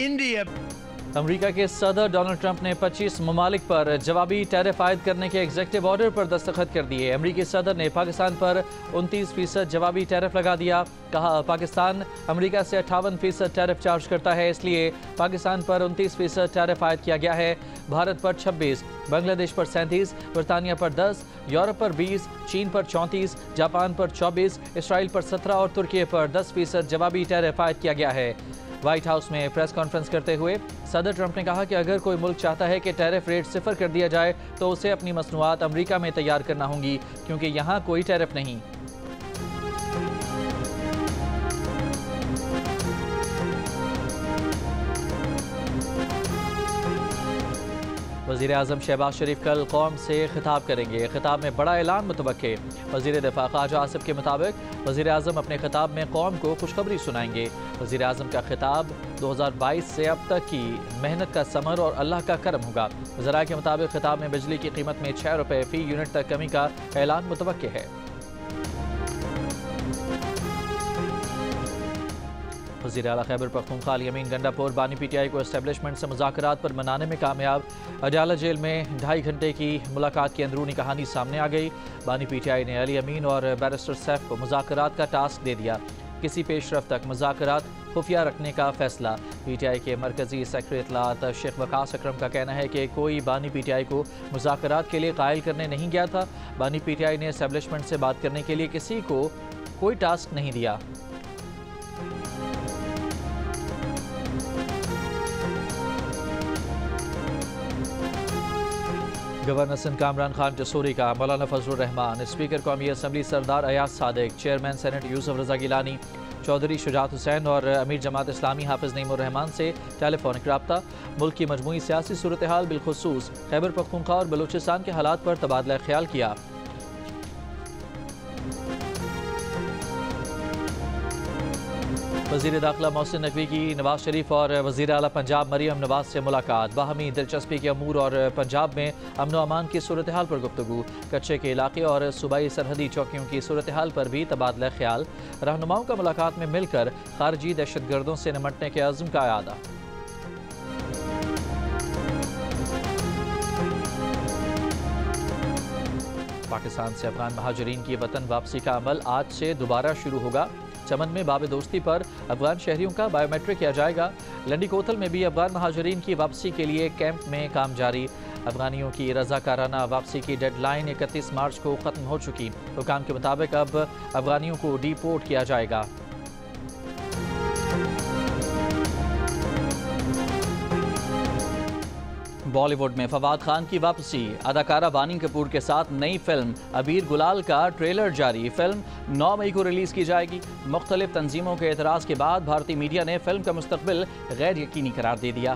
India. America के सदर Donald Trump ने 25 ममालिक पर जवाबी टैरिफ आयद करने के एग्जीक्यूटिव ऑर्डर पर दस्तखत कर दिए। अमेरिकी सदर ने पाकिस्तान पर 29% जवाबी टैरिफ लगा दिया। कहा, पाकिस्तान अमेरिका से 58% टैरिफ चार्ज करता है, इसलिए पाकिस्तान पर 29% टैरिफ आयद किया गया है। भारत पर 26, बांग्लादेश पर 37, बरतानिया पर 10, यूरोप पर 20, चीन पर 34, जापान पर 24, इसराइल पर 17 और तुर्की पर 10% जवाबी टैरिफ आयद किया गया है। व्हाइट हाउस में प्रेस कॉन्फ्रेंस करते हुए सदर ट्रंप ने कहा कि अगर कोई मुल्क चाहता है कि टैरिफ रेट सिफर कर दिया जाए तो उसे अपनी मसनूआत अमेरिका में तैयार करना होंगी, क्योंकि यहाँ कोई टैरिफ नहीं। वज़ीर-ए-आज़म शहबाज शरीफ कल कौम से खिताब करेंगे। खिताब में बड़ा ऐलान मुतवक्के। वज़ीर दिफा ख्वाजा आसिफ के मुताबिक वज़ीर-ए-आज़म अपने खिताब में कौम को खुशखबरी सुनाएंगे। वज़ीर-ए-आज़म का खिताब 2022 से अब तक की मेहनत का समर और अल्लाह का करम होगा। ज़राए के मुताबिक खिताब में बिजली की कीमत में 6 रुपये फ़ी यूनिट तक कमी का ऐलान मुतवक्के है। वज़ीर आला खैबर पख्तूनख्वा अमीन गंडापुर बानी पीटीआई को एस्टेब्लिशमेंट से मुज़ाकरात पर मनाने में कामयाब। अडयाला जेल में 2.5 घंटे की मुलाकात की अंदरूनी कहानी सामने आ गई। बानी पीटीआई ने अली अमीन और बैरिस्टर सैफ को मुज़ाकरात का टास्क दे दिया। किसी पेशरफ तक मुज़ाकरात खुफिया रखने का फैसला। पीटीआई के मरकजी सेक्रेटरी इत्तलात शेख वकास अकरम का कहना है कि कोई बानी पीटीआई को मुज़ाकरात के लिए कायल करने नहीं गया था। बानी पीटीआई ने एस्टेब्लिशमेंट से बात करने के लिए किसी को कोई टास्क नहीं दिया। गवर्नर सिंध कामरान खान जसूरी का मौलाना फजलुर रहमान, स्पीकर कौमी असम्बली सरदार अयाज सादिक, चेयरमैन सेनेट यूसुफ रजा गिलानी, चौधरी शुजात हुसैन और अमीर जमात इस्लामी हाफिज नईमुर रहमान से टेलीफोनिक रब्ता। मुल्क की मजमूई सियासी सूरत हाल बिलखुसूस खैबर पख्तूनख्वा और बलूचिस्तान के हालात पर तबादला ख्याल किया। वज़ीर दाखिला मोहसिन नकवी की नवाज शरीफ और वज़ीर आला पंजाब मरियम नवाज से मुलाकात। बाहमी दिलचस्पी के अमूर और पंजाब में अमन व अमान की सूरत हाल पर गुफ्तगू। कच्चे के इलाके और सूबाई सरहदी चौकियों की सूरत हाल पर भी तबादला ख्याल। रहनुमाओं का मुलाकात में मिलकर खारजी दहशत गर्दों से निमटने के अज़्म का आदा। पाकिस्तान से अफगान महाजरीन की वतन वापसी का अमल आज से दोबारा शुरू होगा। चमन में बाब दोस्ती पर अफगान शहरियों का बायोमेट्रिक किया जाएगा। लंडी कोतल में भी अफगान महाजरीन की वापसी के लिए कैंप में काम जारी। अफगानियों की रजाकाराना वापसी की डेडलाइन 31 मार्च को ख़त्म हो चुकी। हुकाम के मुताबिक अब अफगानियों को डिपोर्ट किया जाएगा। बॉलीवुड में फवाद खान की वापसी। अदाकारा बानी कपूर के साथ नई फिल्म अबीर गुलाल का ट्रेलर जारी। फिल्म 9 मई को रिलीज की जाएगी। मुख्तलिफ तंजीमों के एतराज़ के बाद भारतीय मीडिया ने फिल्म का मुस्तकबिल गैर यकीनी करार दे दिया।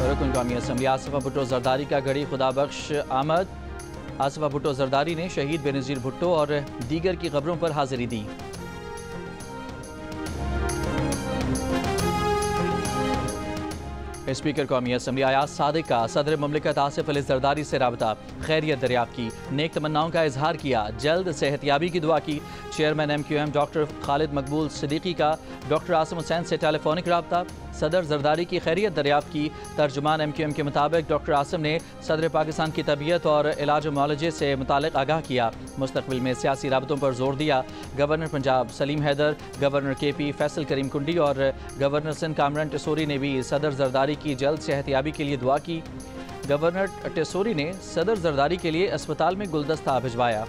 रुकन कौमी असम्बली आसिफा भुट्टो जरदारी का गढ़ी खुदाबख्श आमद। आसिफा भुट्टो जरदारी ने शहीद बेनज़ीर भुट्टो और दीगर की खबरों पर हाजिरी दी। स्पीकर कौमी असम्बली अयाज सादिक का सदर ममलिकत आसिफ अली जरदारी से रबता। खैरियत दरियाफ्त की, नेक तमन्नाओं का इजहार किया, जल्द सेहतियाबी की दुआ की। चेयरमैन MQM डॉक्टर खालिद मकबूल सिद्दीकी का डॉक्टर आसिम हुसैन से टेलीफोनिक रब्ता। सदर जरदारी की खैरियत दरियाफ्त की। तर्जुमान MQM के मुताबिक डॉक्टर आसिम ने सदर पाकिस्तान की तबीयत और इलाज मुआलजे से मुतालिक आगाह किया। मुस्तकबिल में सियासी राबतों पर जोर दिया। Governor Punjab Salim Haider, governor KP Faisal Karim Kundi और गवर्नर सिंध कामरान टेसोरी ने भी सदर जरदारी की जल्द सेहतियाबी के लिए दुआ की। गवर्नर टेसोरी ने सदर जरदारी के लिए अस्पताल में गुलदस्ता भिजवाया।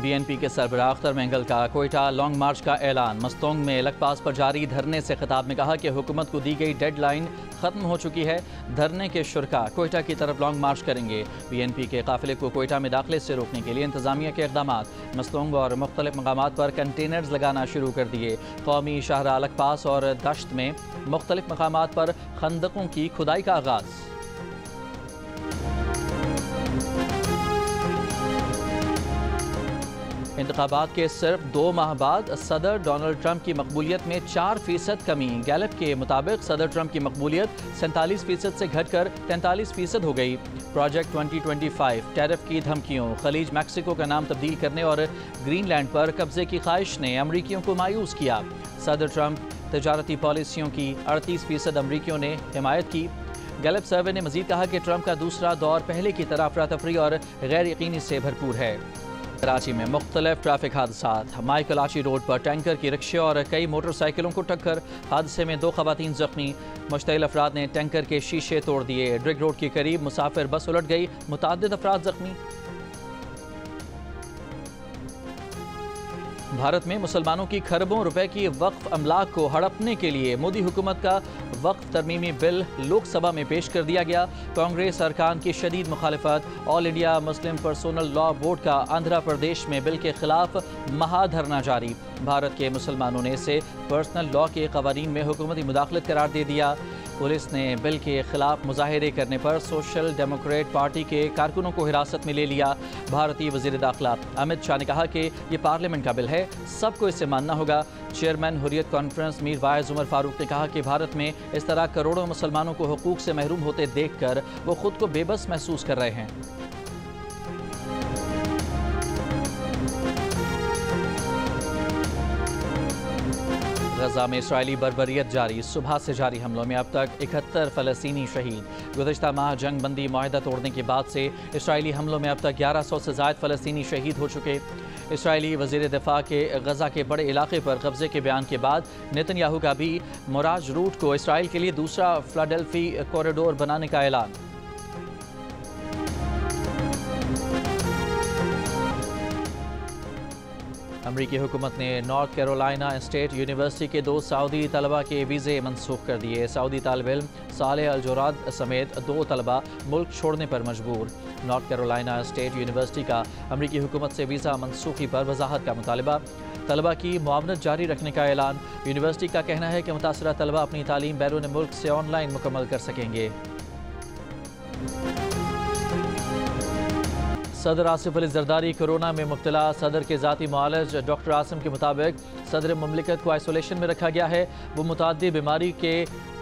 BNP के सरबराह अख्तर मेंगल का कोयटा लॉन्ग मार्च का ऐलान। मस्तोंग में लकपास पर जारी धरने से खिताब में कहा कि हुकूमत को दी गई डेडलाइन ख़त्म हो चुकी है। धरने के शुरका कोयटा की तरफ लॉन्ग मार्च करेंगे। BNP के काफिले को कोयटा में दाखिले से रोकने के लिए इंतजामिया के इक़दाम। मस्तोंग और मुख्तलिफ मकामात पर कंटेनर्स लगाना शुरू कर दिए। कौमी शाहराह लकपास और दश्त में मुख्तलिफ मकामात पर खंदकों की खुदाई का आगाज़। इंतखाबात के सिर्फ 2 माह बाद सदर डोनाल्ड ट्रंप की मकबूलियत में 4% कमी। गैलप के मुताबिक सदर ट्रंप की मकबूलियत 47% से घटकर 43% हो गई। प्रोजेक्ट 2025 टैरिफ की धमकियों, खलीज मैक्सिको का नाम तब्दील करने और ग्रीनलैंड पर कब्जे की ख्वाहिश ने अमरीकियों को मायूस किया। सदर ट्रंप तजारती पॉलिसियों की 38% अमरीकियों ने हिमायत की। गैलप सर्वे ने मजीद कहा कि ट्रंप का दूसरा दौर पहले की तरह अफरा तफरी और गैर यकीनी से भरपूर है। कराची में मुख्तलिफ ट्रैफिक हादसात। माइकलाची रोड पर टैंकर की रिक्शे और कई मोटरसाइकिलों को टक्कर। हादसे में 2 खवातीन जख्मी। मुश्तइल अफराद ने टैंकर के शीशे तोड़ दिए। ड्रिग रोड के करीब मुसाफिर बस उलट गई, मुतअद्दिद अफराद जख्मी। भारत में मुसलमानों की खरबों रुपए की वक्फ अमलाक को हड़पने के लिए मोदी हुकूमत का वक्फ तरमीमी बिल लोकसभा में पेश कर दिया गया। कांग्रेस अरकान की शदीद मुखालिफत। All India Muslim personal law board का आंध्र प्रदेश में बिल के खिलाफ महाधरना जारी। भारत के मुसलमानों ने इसे पर्सनल लॉ के कवानीन में हुकूमती मुदाखलत करार दे दिया। पुलिस ने बिल के खिलाफ मुजाहिरे करने पर सोशल डेमोक्रेट पार्टी के कारकुनों को हिरासत में ले लिया। भारतीय वज़ीर दाखिला अमित शाह ने कहा कि ये पार्लियामेंट का बिल है, सबको इसे मानना होगा। Chairman Hurriyat conference Mirwaiz Umar Farooq ने कहा कि भारत में इस तरह करोड़ों मुसलमानों को हुकूक से महरूम होते देखकर वो खुद को बेबस महसूस कर रहे हैं। गजा में इसराइली बर्बरियत जारी। सुबह से जारी हमलों में अब तक 71 फ़लस्तीनी शहीद। गुज़श्ता माह जंग बंदी मुआहदा तोड़ने के बाद से इसराइली हमलों में अब तक 1100 से ज़ायद फ़लस्तीनी शहीद हो चुके। इसराइली वज़ीर दिफ़ा के गजा के बड़े इलाके पर कब्जे के बयान के बाद नेतन्याहू का भी मुराज रूट को इसराइल के लिए दूसरा फिलाडेल्फी कॉरिडोर बनाने का ऐलान। अमरीकी हुकूमत ने नॉर्थ कैरोलिना स्टेट यूनिवर्सिटी के 2 सऊदी तलबा के वीज़े मनसूख कर दिए। सऊदी तालिब इल्म सालेह अल जोराद समेत 2 तलबा मुल्क छोड़ने पर मजबूर। नॉर्थ कैरोलिना स्टेट यूनिवर्सिटी का अमरीकी हुकूमत से वीज़ा मनसूखी पर वजाहत का मुतालबा। तलबा की मुआवनत जारी रखने का ऐलान। यूनिवर्सिटी का कहना है कि मुतासरा तलबा अपनी तालीम बैरून मुल्क से ऑनलाइन मुकम्मल कर सकेंगे। सदर आसिफ अली जरदारी कोरोना में मुब्तला। सदर के ज़ाती मुआलिज डॉक्टर आसिम के मुताबिक सदर मुमलिकत को आइसोलेशन में रखा गया है। वो मुताद्दिद बीमारी के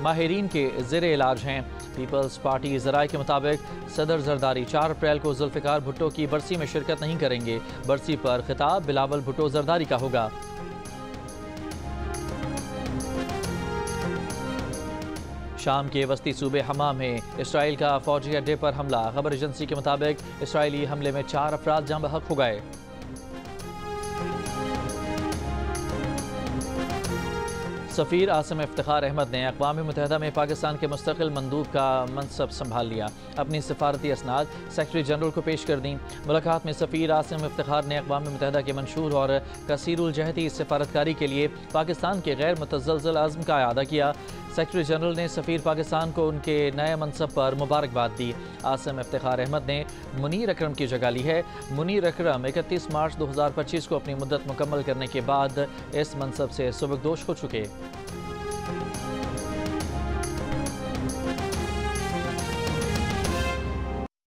माहिरीन के ज़ेरे इलाज हैं। पीपल्स पार्टी ज़राए के मुताबिक सदर जरदारी 4 अप्रैल को जुल्फ़िकार भुट्टो की बरसी में शिरकत नहीं करेंगे। बरसी पर खिताब बिलावल भुट्टो जरदारी का होगा। शाम के वस्ती सूबे हमा में इसराइल का फौजी अड्डे पर हमला। खबर एजेंसी के मुताबिक इसराइली हमले में 4 अफराद जाँ बहक हो गए। सफ़ीर आसिम इफ्तिखार अहमद ने अक़वाम मुत्तहिदा में पाकिस्तान के मुस्तक़िल मंदूब का मनसब संभाल लिया। अपनी सिफारती असनाद सेक्रेटरी जनरल को पेश कर दी। मुलाकात में सफ़ीर आसिम इफ्तिखार ने अक़वाम मुत्तहिदा के मंशूर और कसीरुल जहती सिफारतकारी के लिए पाकिस्तान के गैर मुतज़्ज़ल अज़्म का अयादा किया। सेक्रेटरी जनरल ने सफ़ीर पाकिस्तान को उनके नए मनसब पर मुबारकबाद दी। आसिम इफ्तिखार अहमद ने मुनीर अकरम की जगह ली है। मुनीर अकरम 31 मार्च 2025 को अपनी मुद्दत मुकम्मल करने के बाद इस मनसब से सुबकदोश हो चुके।